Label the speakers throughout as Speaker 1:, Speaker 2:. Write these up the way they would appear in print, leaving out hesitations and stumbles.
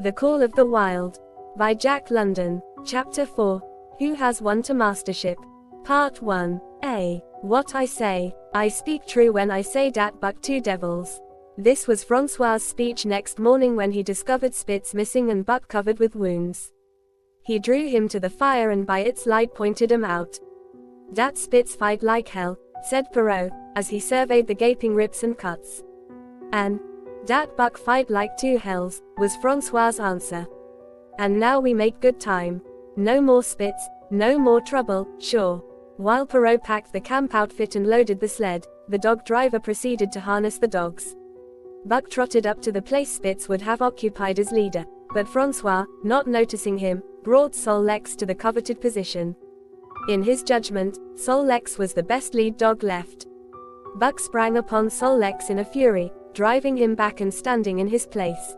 Speaker 1: The Call of the Wild. By Jack London. Chapter 4. Who Has Won to Mastership? Part 1. A. What I say. I speak true when I say dat buck two devils. This was Francois's speech next morning when he discovered Spitz missing and Buck covered with wounds. He drew him to the fire and by its light pointed him out. Dat Spitz fight like hell, said Perrault, as he surveyed the gaping rips and cuts. And dat buck fight like two hells, was Francois's answer. And now we make good time. No more Spitz, no more trouble, sure. While Perrault packed the camp outfit and loaded the sled, the dog driver proceeded to harness the dogs. Buck trotted up to the place Spitz would have occupied as leader, but Francois, not noticing him, brought Sol Lex to the coveted position. In his judgment, Sol Lex was the best lead dog left. Buck sprang upon Sol Lex in a fury, driving him back and standing in his place.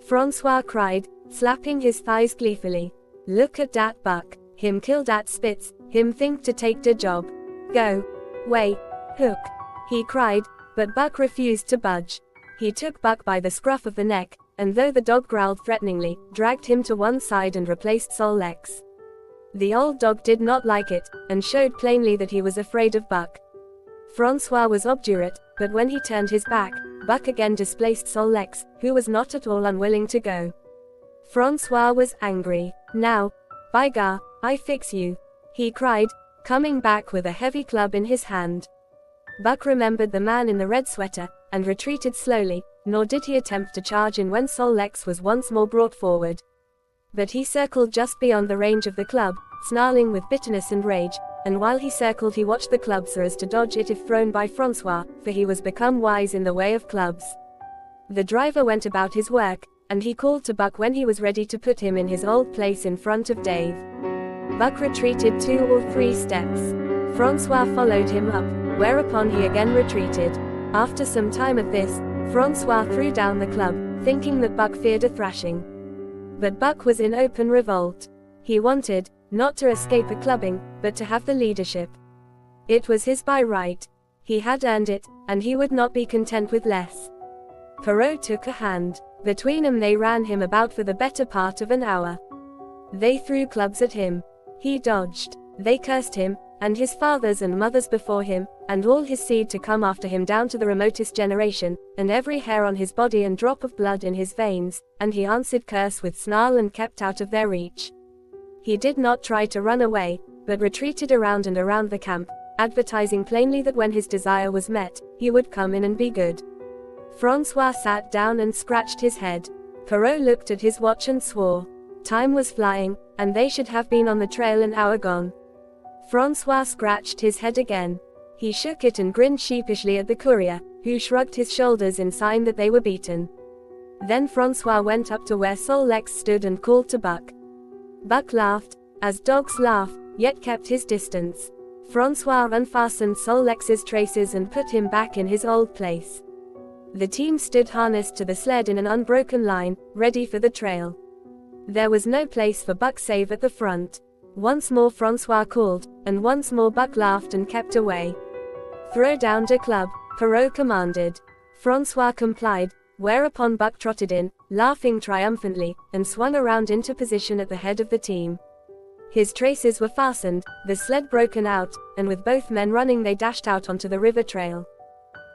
Speaker 1: Francois cried, slapping his thighs gleefully. Look at dat buck, him kill dat Spitz, him think to take de job. Go. Way. Hook. He cried, but Buck refused to budge. He took Buck by the scruff of the neck, and though the dog growled threateningly, dragged him to one side and replaced Sol Lex. The old dog did not like it, and showed plainly that he was afraid of Buck. Francois was obdurate, but when he turned his back, Buck again displaced Sol Lex, who was not at all unwilling to go. Francois was angry. Now, by gar, I fix you, he cried, coming back with a heavy club in his hand. Buck remembered the man in the red sweater, and retreated slowly, nor did he attempt to charge in when Sol Lex was once more brought forward. But he circled just beyond the range of the club, snarling with bitterness and rage, and while he circled he watched the club so as to dodge it if thrown by Francois, for he was become wise in the way of clubs. The driver went about his work, and he called to Buck when he was ready to put him in his old place in front of Dave. Buck retreated 2 or 3 steps. Francois followed him up, whereupon he again retreated. After some time of this, Francois threw down the club, thinking that Buck feared a thrashing. But Buck was in open revolt. He wanted, not to escape a clubbing, but to have the leadership. It was his by right. He had earned it, and he would not be content with less. Perrault took a hand. Between them they ran him about for the better part of an hour. They threw clubs at him. He dodged. They cursed him, and his fathers and mothers before him, and all his seed to come after him down to the remotest generation, and every hair on his body and drop of blood in his veins, and he answered curse with snarl and kept out of their reach. He did not try to run away, but retreated around and around the camp, advertising plainly that when his desire was met, he would come in and be good. Francois sat down and scratched his head. Perrault looked at his watch and swore. Time was flying, and they should have been on the trail an hour gone. Francois scratched his head again. He shook it and grinned sheepishly at the courier, who shrugged his shoulders in sign that they were beaten. Then Francois went up to where Sol Lex stood and called to Buck. Buck laughed, as dogs laugh, yet kept his distance. Francois unfastened Sol Lex's traces and put him back in his old place. The team stood harnessed to the sled in an unbroken line, ready for the trail. There was no place for Buck save at the front. Once more Francois called, and once more Buck laughed and kept away. Throw down de club, Perrault commanded. Francois complied, whereupon Buck trotted in, laughing triumphantly, and swung around into position at the head of the team. His traces were fastened, the sled broken out, and with both men running they dashed out onto the river trail.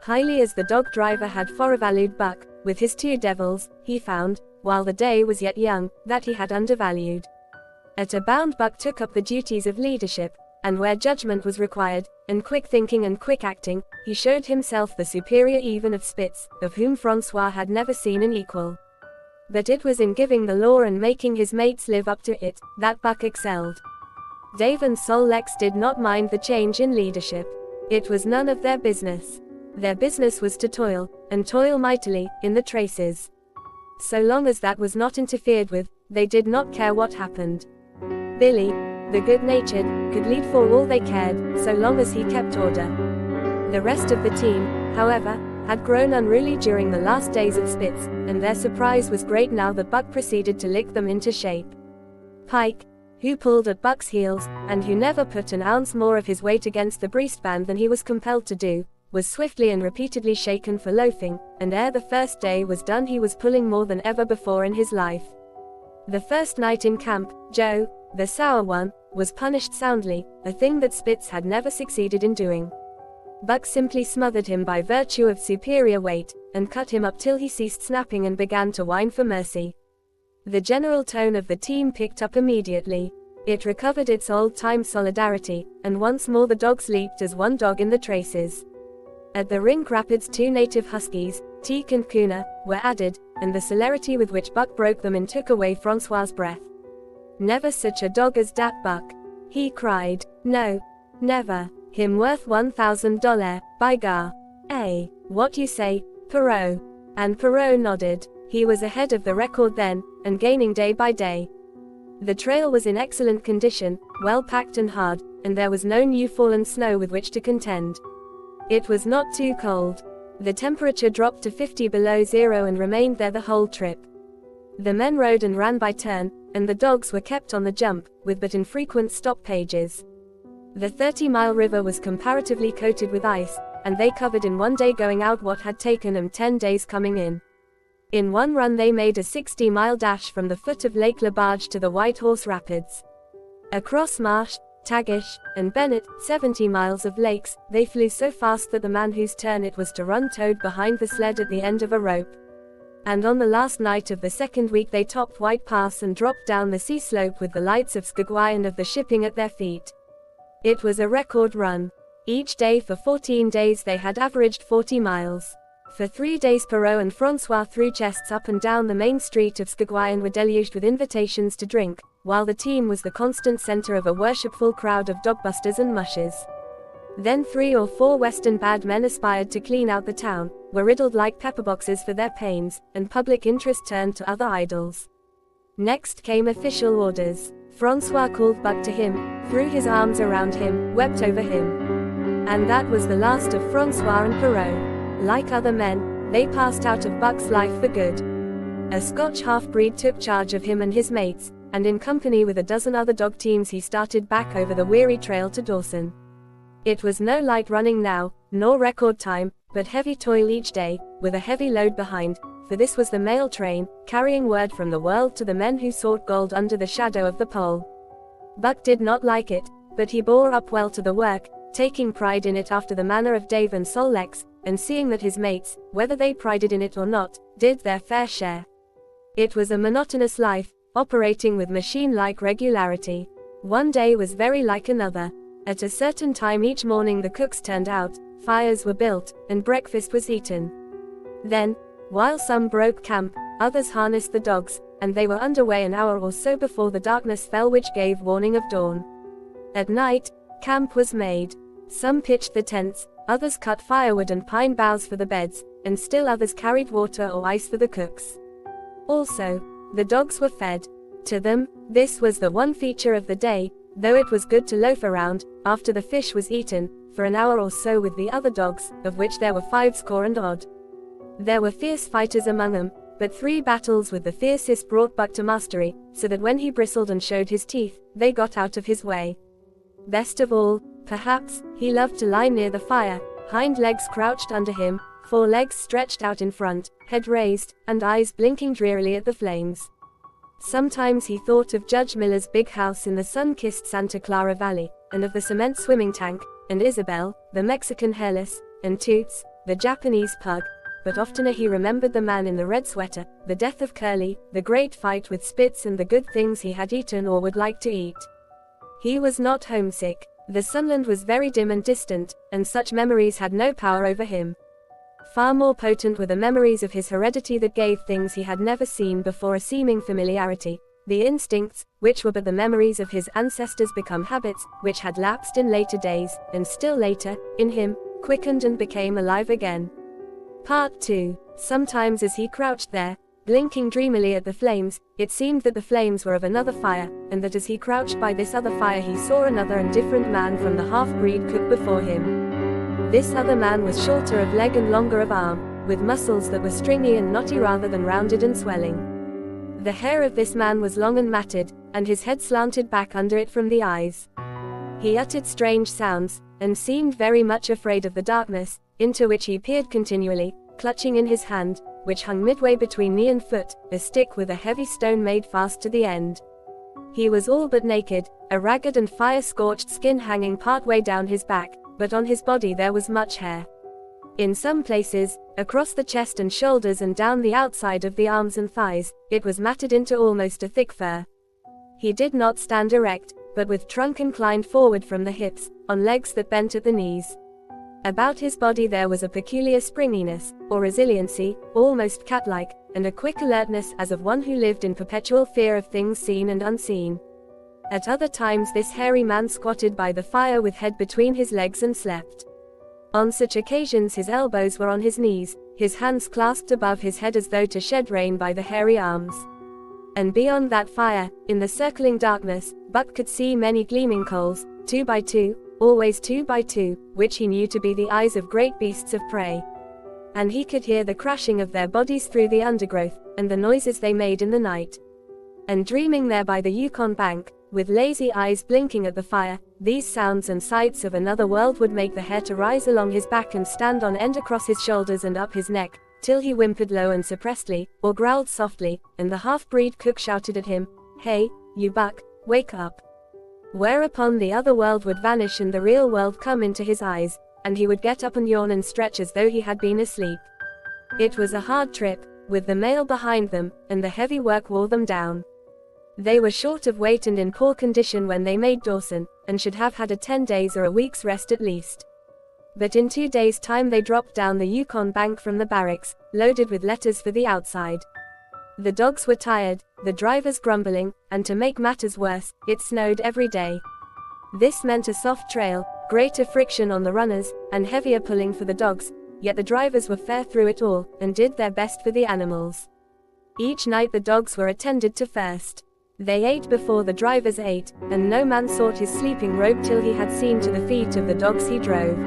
Speaker 1: Highly as the dog driver had forevalued Buck, with his 2 devils, he found, while the day was yet young, that he had undervalued. At a bound Buck took up the duties of leadership, and where judgment was required, and quick thinking and quick acting, he showed himself the superior even of Spitz, of whom Francois had never seen an equal. But it was in giving the law and making his mates live up to it, that Buck excelled. Dave and Sol Lex did not mind the change in leadership. It was none of their business. Their business was to toil, and toil mightily, in the traces. So long as that was not interfered with, they did not care what happened. Billy, the good-natured, could lead for all they cared, so long as he kept order. The rest of the team, however, had grown unruly during the last days of Spitz, and their surprise was great now that Buck proceeded to lick them into shape. Pike, who pulled at Buck's heels, and who never put an ounce more of his weight against the breastband than he was compelled to do, was swiftly and repeatedly shaken for loafing, and ere the first day was done he was pulling more than ever before in his life. The first night in camp, Joe, the sour one, was punished soundly, a thing that Spitz had never succeeded in doing. Buck simply smothered him by virtue of superior weight, and cut him up till he ceased snapping and began to whine for mercy. The general tone of the team picked up immediately. It recovered its old-time solidarity, and once more the dogs leaped as one dog in the traces. At the Rink Rapids 2 native huskies, Teak and Kuna, were added, and the celerity with which Buck broke them in took away Francois's breath. "Never such a dog as dat Buck," he cried. "No, never. Him worth $1,000, by gar. Eh, what you say, Perrault?" And Perrault nodded. He was ahead of the record then, and gaining day by day. The trail was in excellent condition, well packed and hard, and there was no new fallen snow with which to contend. It was not too cold. The temperature dropped to 50 below zero and remained there the whole trip. The men rode and ran by turn, and the dogs were kept on the jump, with but infrequent stop pages. The 30-mile river was comparatively coated with ice, and they covered in one day going out what had taken them 10 days coming in. In one run they made a 60-mile dash from the foot of Lake LaBarge to the White Horse Rapids. Across Marsh, Tagish, and Bennett, 70 miles of lakes, they flew so fast that the man whose turn it was to run towed behind the sled at the end of a rope. And on the last night of the second week they topped White Pass and dropped down the sea slope with the lights of Skagway and of the shipping at their feet. It was a record run. Each day for 14 days they had averaged 40 miles. For 3 days Perrault and Francois threw chests up and down the main street of Skagway and were deluged with invitations to drink, while the team was the constant center of a worshipful crowd of dogbusters and mushers. Then 3 or 4 Western bad men aspired to clean out the town, were riddled like pepperboxes for their pains, and public interest turned to other idols. Next came official orders. Francois called Buck to him, threw his arms around him, wept over him. And that was the last of Francois and Perrault. Like other men, they passed out of Buck's life for good. A Scotch half-breed took charge of him and his mates, and in company with a dozen other dog teams he started back over the weary trail to Dawson. It was no light running now, nor record time, but heavy toil each day, with a heavy load behind, for this was the mail train, carrying word from the world to the men who sought gold under the shadow of the pole. Buck did not like it, but he bore up well to the work, taking pride in it after the manner of Dave and Sol-Lex, and seeing that his mates, whether they prided in it or not, did their fair share. It was a monotonous life, operating with machine-like regularity. One day was very like another. At a certain time each morning the cooks turned out, fires were built, and breakfast was eaten. Then, while some broke camp, others harnessed the dogs, and they were underway an hour or so before the darkness fell which gave warning of dawn. At night, camp was made. Some pitched the tents, others cut firewood and pine boughs for the beds, and still others carried water or ice for the cooks. Also, the dogs were fed. To them, this was the one feature of the day, though it was good to loaf around, after the fish was eaten, for an hour or so with the other dogs, of which there were 50 and odd. There were fierce fighters among them, but 3 battles with the fiercest brought Buck to mastery, so that when he bristled and showed his teeth, they got out of his way. Best of all, perhaps, he loved to lie near the fire, hind legs crouched under him, 4 legs stretched out in front, head raised, and eyes blinking drearily at the flames. Sometimes he thought of Judge Miller's big house in the sun-kissed Santa Clara Valley, and of the cement swimming tank, and Isabel, the Mexican hairless, and Toots, the Japanese pug, but oftener he remembered the man in the red sweater, the death of Curly, the great fight with Spitz and the good things he had eaten or would like to eat. He was not homesick. The Sunland was very dim and distant, and such memories had no power over him. Far more potent were the memories of his heredity that gave things he had never seen before a seeming familiarity, the instincts, which were but the memories of his ancestors become habits, which had lapsed in later days, and still later, in him, quickened and became alive again. Part 2. Sometimes as he crouched there, blinking dreamily at the flames, it seemed that the flames were of another fire, and that as he crouched by this other fire he saw another and different man from the half-breed cook before him. This other man was shorter of leg and longer of arm, with muscles that were stringy and knotty rather than rounded and swelling. The hair of this man was long and matted, and his head slanted back under it from the eyes. He uttered strange sounds, and seemed very much afraid of the darkness, into which he peered continually, clutching in his hand, which hung midway between knee and foot, a stick with a heavy stone made fast to the end. He was all but naked, a ragged and fire-scorched skin hanging partway down his back, but on his body there was much hair. In some places, across the chest and shoulders and down the outside of the arms and thighs, it was matted into almost a thick fur. He did not stand erect, but with trunk inclined forward from the hips, on legs that bent at the knees. About his body there was a peculiar springiness, or resiliency, almost cat-like, and a quick alertness as of one who lived in perpetual fear of things seen and unseen. At other times this hairy man squatted by the fire with head between his legs and slept. On such occasions his elbows were on his knees, his hands clasped above his head as though to shed rain by the hairy arms. And beyond that fire, in the circling darkness, Buck could see many gleaming coals, 2 by 2, always 2 by 2, which he knew to be the eyes of great beasts of prey. And he could hear the crashing of their bodies through the undergrowth, and the noises they made in the night. And dreaming there by the Yukon bank, with lazy eyes blinking at the fire, these sounds and sights of another world would make the hair to rise along his back and stand on end across his shoulders and up his neck, till he whimpered low and suppressedly, or growled softly, and the half-breed cook shouted at him, "Hey, you Buck, wake up." Whereupon the other world would vanish and the real world come into his eyes, and he would get up and yawn and stretch as though he had been asleep. It was a hard trip, with the mail behind them, and the heavy work wore them down. They were short of weight and in poor condition when they made Dawson, and should have had a 10 days or a week's rest at least. But in 2 days' time they dropped down the Yukon bank from the barracks, loaded with letters for the outside. The dogs were tired, the drivers grumbling, and to make matters worse, it snowed every day. This meant a soft trail, greater friction on the runners, and heavier pulling for the dogs, yet the drivers were fair through it all, and did their best for the animals. Each night the dogs were attended to first. They ate before the drivers ate, and no man sought his sleeping robe till he had seen to the feet of the dogs he drove.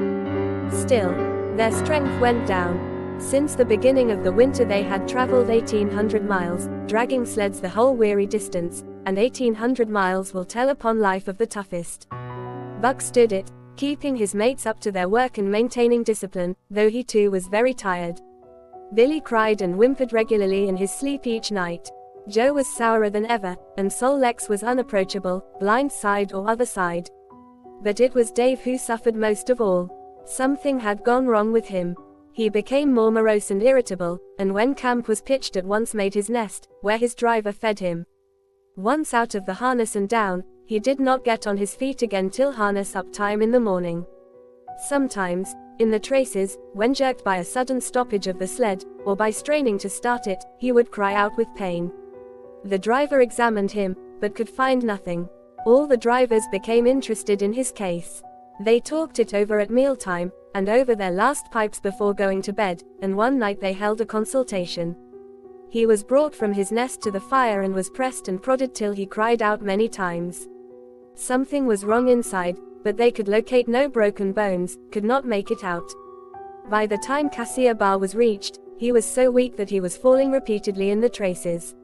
Speaker 1: Still, their strength went down. Since the beginning of the winter they had traveled 1,800 miles, dragging sleds the whole weary distance, and 1,800 miles will tell upon life of the toughest. Buck stood it, keeping his mates up to their work and maintaining discipline, though he too was very tired. Billy cried and whimpered regularly in his sleep each night. Joe was sourer than ever, and Sol Lex was unapproachable, blind side or other side. But it was Dave who suffered most of all. Something had gone wrong with him. He became more morose and irritable, and when camp was pitched at once made his nest, where his driver fed him. Once out of the harness and down, he did not get on his feet again till harness up time in the morning. Sometimes, in the traces, when jerked by a sudden stoppage of the sled, or by straining to start it, he would cry out with pain. The driver examined him, but could find nothing. All the drivers became interested in his case. They talked it over at mealtime, and over their last pipes before going to bed, and one night they held a consultation. He was brought from his nest to the fire and was pressed and prodded till he cried out many times. Something was wrong inside, but they could locate no broken bones, could not make it out. By the time Cassia Bar was reached, he was so weak that he was falling repeatedly in the traces.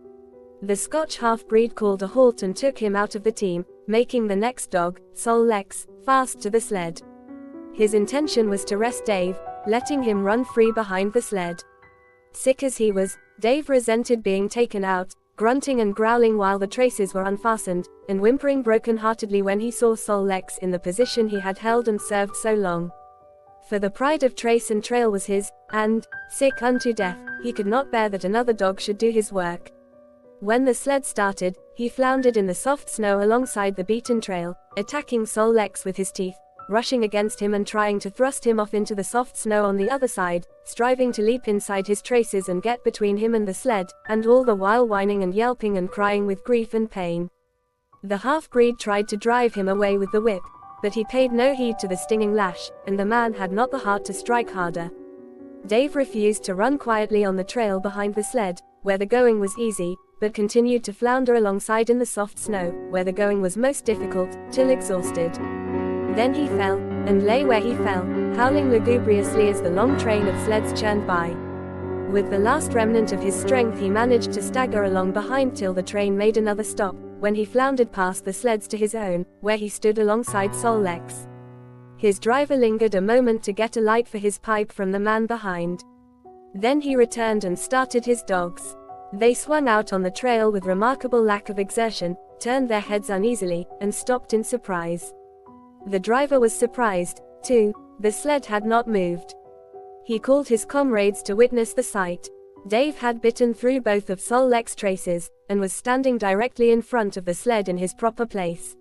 Speaker 1: The Scotch half-breed called a halt and took him out of the team, making the next dog, Sol Lex, fast to the sled. His intention was to rest Dave, letting him run free behind the sled. Sick as he was, Dave resented being taken out, grunting and growling while the traces were unfastened, and whimpering broken-heartedly when he saw Sol Lex in the position he had held and served so long. For the pride of trace and trail was his, and, sick unto death, he could not bear that another dog should do his work. When the sled started, he floundered in the soft snow alongside the beaten trail, attacking Sol Lex with his teeth, rushing against him and trying to thrust him off into the soft snow on the other side, striving to leap inside his traces and get between him and the sled, and all the while whining and yelping and crying with grief and pain. The half-breed tried to drive him away with the whip, but he paid no heed to the stinging lash, and the man had not the heart to strike harder. Dave refused to run quietly on the trail behind the sled, where the going was easy, but continued to flounder alongside in the soft snow, where the going was most difficult, till exhausted. Then he fell, and lay where he fell, howling lugubriously as the long train of sleds churned by. With the last remnant of his strength he managed to stagger along behind till the train made another stop, when he floundered past the sleds to his own, where he stood alongside Sol Lex. His driver lingered a moment to get a light for his pipe from the man behind. Then he returned and started his dogs. They swung out on the trail with remarkable lack of exertion, turned their heads uneasily, and stopped in surprise. The driver was surprised, too. The sled had not moved. He called his comrades to witness the sight. Dave had bitten through both of Sol Leks's traces, and was standing directly in front of the sled in his proper place.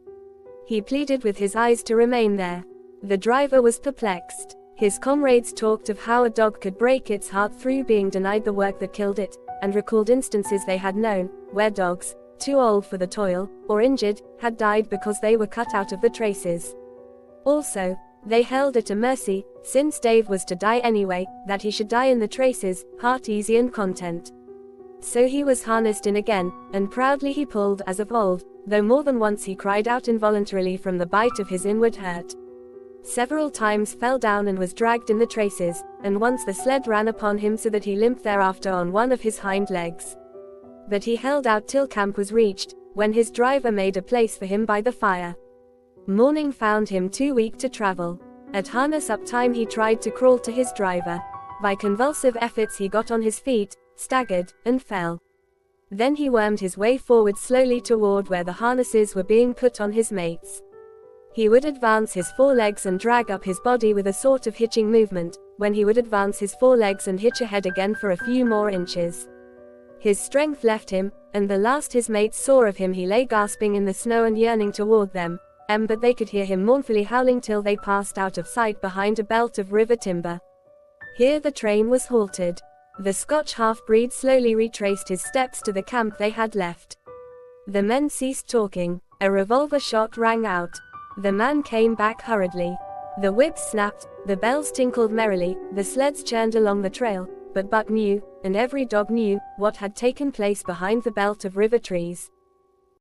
Speaker 1: He pleaded with his eyes to remain there. The driver was perplexed. His comrades talked of how a dog could break its heart through being denied the work that killed it, and recalled instances they had known, where dogs, too old for the toil, or injured, had died because they were cut out of the traces. Also, they held it a mercy, since Dave was to die anyway, that he should die in the traces, heart easy and content. So he was harnessed in again, and proudly he pulled as of old, though more than once he cried out involuntarily from the bite of his inward hurt. Several times fell down and was dragged in the traces, and once the sled ran upon him so that he limped thereafter on one of his hind legs. But he held out till camp was reached, when his driver made a place for him by the fire. Morning found him too weak to travel. At harness-up time he tried to crawl to his driver. By convulsive efforts he got on his feet, staggered, and fell. Then he wormed his way forward slowly toward where the harnesses were being put on his mates. He would advance his forelegs and drag up his body with a sort of hitching movement, when he would advance his forelegs and hitch ahead again for a few more inches. His strength left him, and the last his mates saw of him he lay gasping in the snow and yearning toward them, but they could hear him mournfully howling till they passed out of sight behind a belt of river timber. Here the train was halted. The Scotch half-breed slowly retraced his steps to the camp they had left. The men ceased talking. A revolver shot rang out. The man came back hurriedly. The whips snapped, the bells tinkled merrily, the sleds churned along the trail, but Buck knew, and every dog knew, what had taken place behind the belt of river trees.